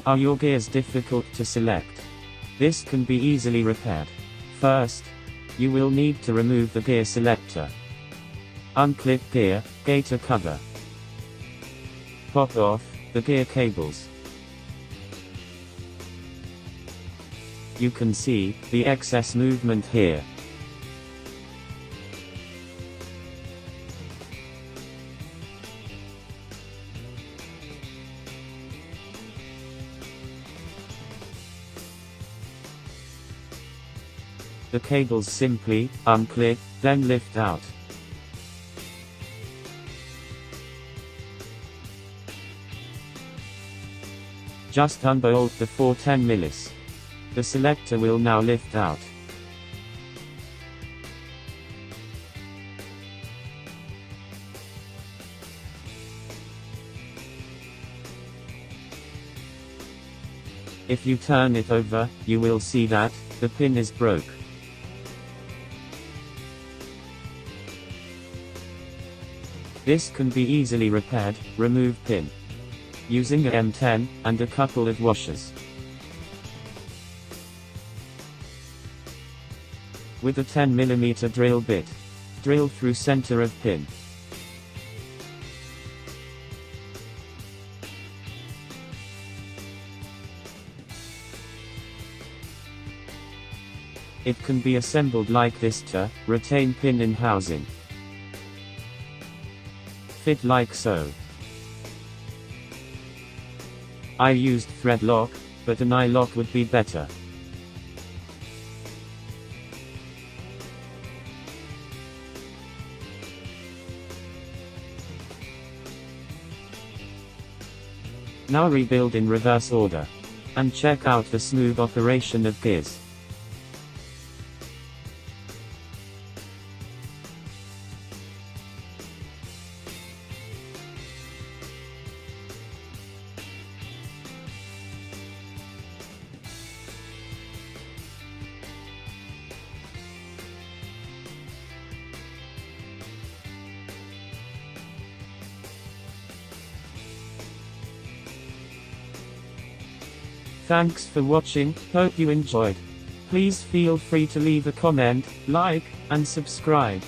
Are your gears difficult to select? This can be easily repaired. First, you will need to remove the gear selector. Unclip gear, gator cover. Pop off the gear cables. You can see the excess movement here. The cables simply unclip, then lift out. Just unbolt the 410 millis. The selector will now lift out. If you turn it over, you will see that the pin is broke. This can be easily repaired. Remove pin using a M10 and a couple of washers. With a 10mm drill bit, drill through center of pin. It can be assembled like this to retain pin in housing. Fit like so. I used thread lock, but an eye lock would be better. Now rebuild in reverse order. And check out the smooth operation of gears. Thanks for watching, hope you enjoyed. Please feel free to leave a comment, like, and subscribe.